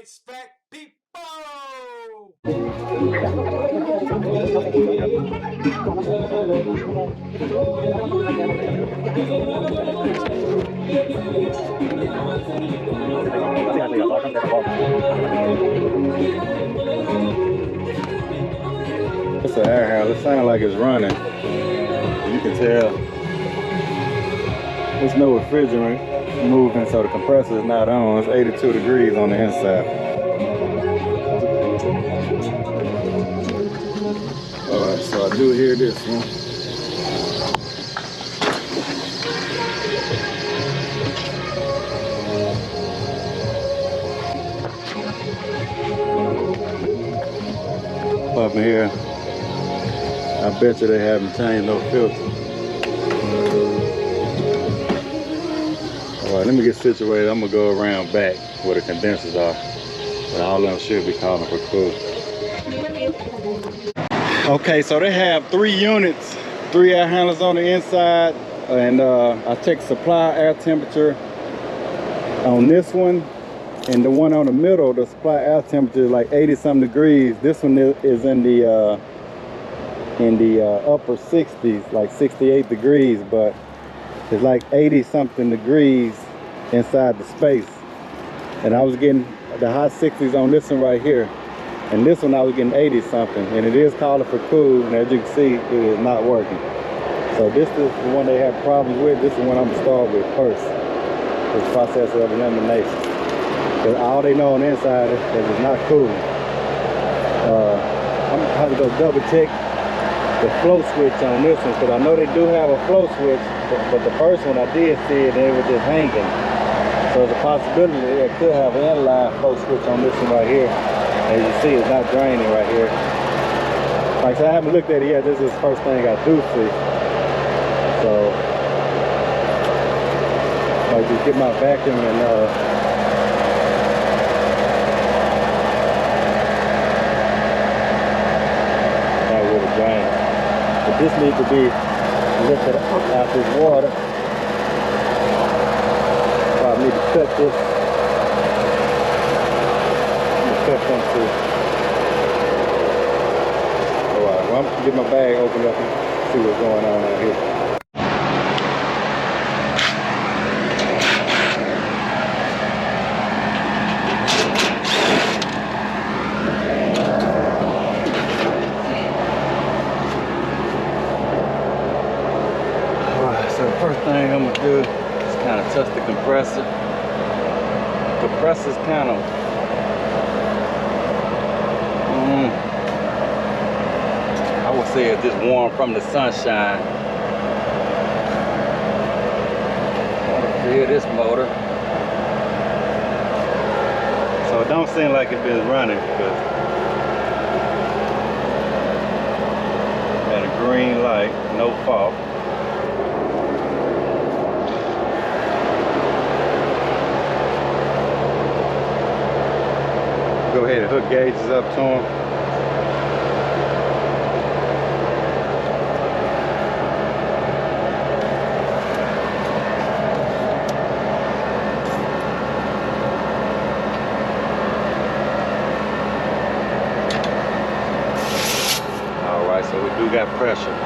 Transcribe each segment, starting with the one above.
HVAC people! It's an air handler. It sounds like it's running. You can tell there's no refrigerant moving, so the compressor is not on. It's 82 degrees on the inside. Alright, so I do hear this one. Up in here, I bet you they haven't changed no filter. Alright, let me get situated. I'm gonna go around back where the condensers are. But all of them should be calling for cool. Okay, so they have 3 units, 3 air handlers on the inside, and I checked supply air temperature on this one, and the one on the middle, the supply air temperature is like 80 something degrees. This one is in the upper 60s, like 68 degrees, but it's like 80 something degrees inside the space. And I was getting the high 60s on this one right here, and this one I was getting 80 something, and it is calling for cool, and as you can see, it is not working. So this is the one they have problems with. This is the one I'm gonna start with first, this process of elimination, because all they know on the inside is that it's not cool. I'm gonna have to go double check the flow switch on this one, because I know they do have a flow switch, but the first one I did see it and it was just hanging. So there's a possibility that it could have an inline flow switch on this one right here. As you see, it's not draining right here. Like I said, I haven't looked at it yet. This is the first thing I do see. So I just get my vacuum and that would have drained. But this needs to be lifted out this water. Probably need to cut this. Cut them too. Alright, well, I'm gonna get my bag opened up and see what's going on out here. Alright, so the first thing I'm gonna do is kind of test the compressor. The compressor's kind of I would say it's just warm from the sunshine. I want to feel this motor. So it don't seem like it's been running, because got a green light, no fault. Go ahead and hook gauges up to them. Alright, so we do got pressure.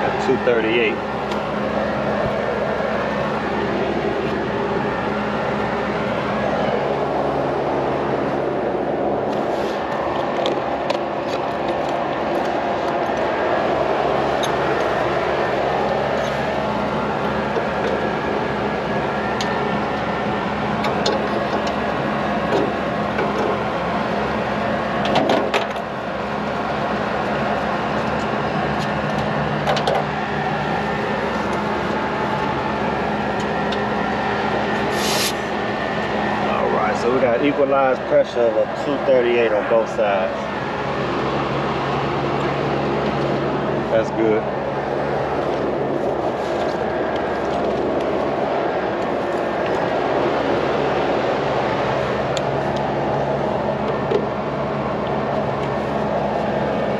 At 238. So we got equalized pressure of 238 on both sides. That's good.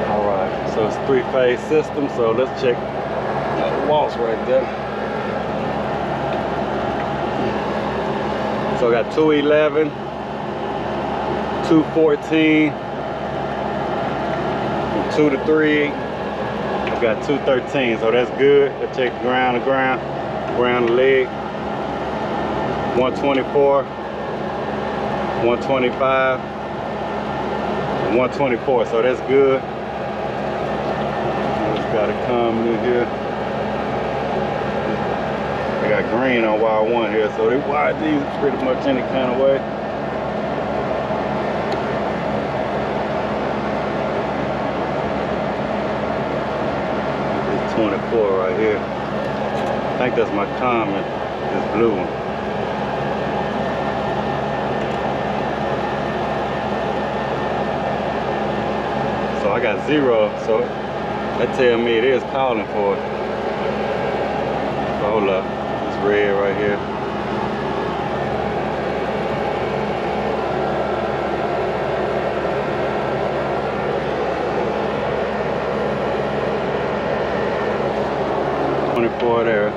All right, so it's 3-phase system. So let's check walls right there. So I got 211, 214, 2 to 3. I got 213, so that's good. I check the ground to leg. 124, 125, and 124, so that's good. Just gotta come in here. I got green on wire 1 here, so they wire these pretty much any kind of way. It's 24 right here. I think that's my common, this blue one. So I got 0, so that tell me it is calling for it. So hold up, it's red right here. There.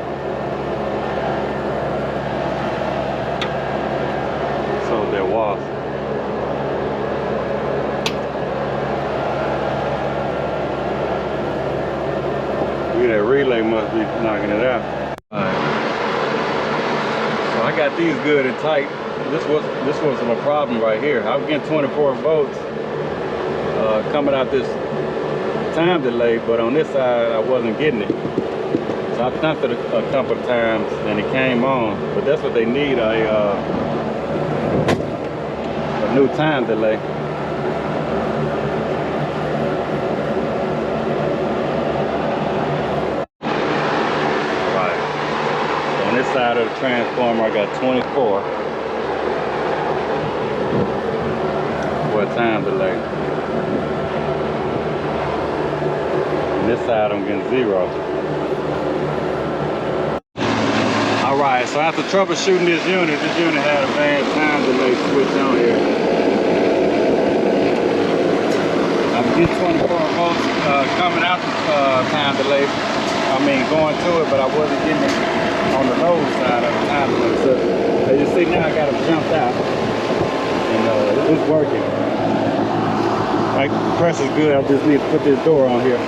So there was. That relay must be knocking it out. Alright. So I got these good and tight. This wasn't a problem right here. I was getting 24 volts coming out this time delay, but on this side I wasn't getting it. So I thumped it a couple of times and it came on, but that's what they need, a new time delay. Right. So on this side of the transformer I got 24 for a time delay. On this side I'm getting 0. Alright, so after troubleshooting this unit had a bad time delay switch on here. I'm getting 24 volts coming out the time delay. I mean going to it, but I wasn't getting it on the low side of the time delay. So as you see now I got them jumped out. And it's working. Like press is good, I just need to put this door on here.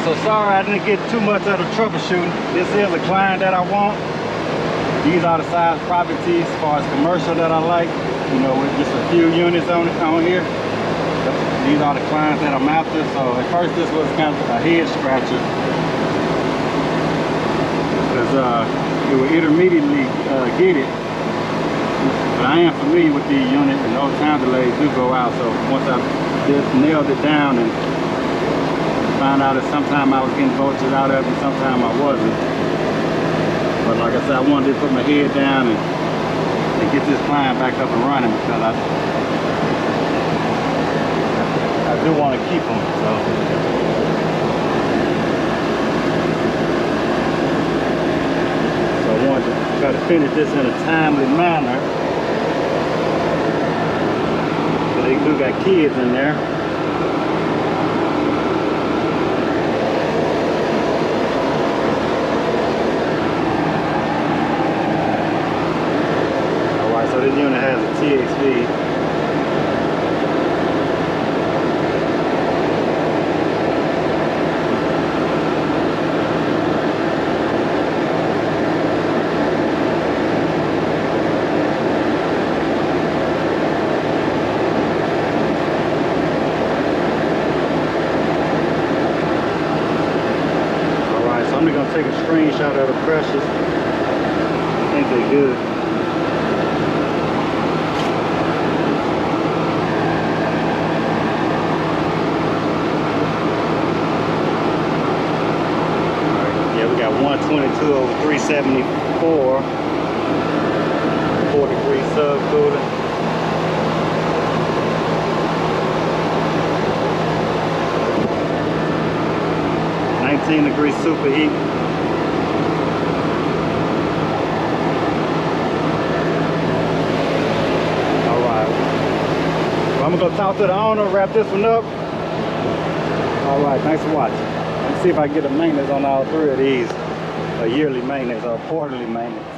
So sorry I didn't get too much out of troubleshooting. This is a client that I want. These are the size properties as far as commercial that I like. You know, with just a few units on here. These are the clients that I'm after. So at first this was kind of a head scratcher. Because it would intermediately get it. But I am familiar with these units and those time delays do go out. So once I just nailed it down and found out that sometime I was getting voltage out of it and sometime I wasn't. But like I said, I wanted to put my head down and get this client back up and running because I do want to keep them. So I wanted to try to finish this in a timely manner. But they do got kids in there. So this unit has a TXV. take a screenshot of the pressures. I think they're good. Yeah, we got 122 over 374. 4-degree subcooling. 19-degree superheat. Alright. Well, I'm gonna go talk to the owner, wrap this one up. Alright, thanks for watching. Let's see if I can get a maintenance on all three of these. A yearly maintenance or a quarterly maintenance.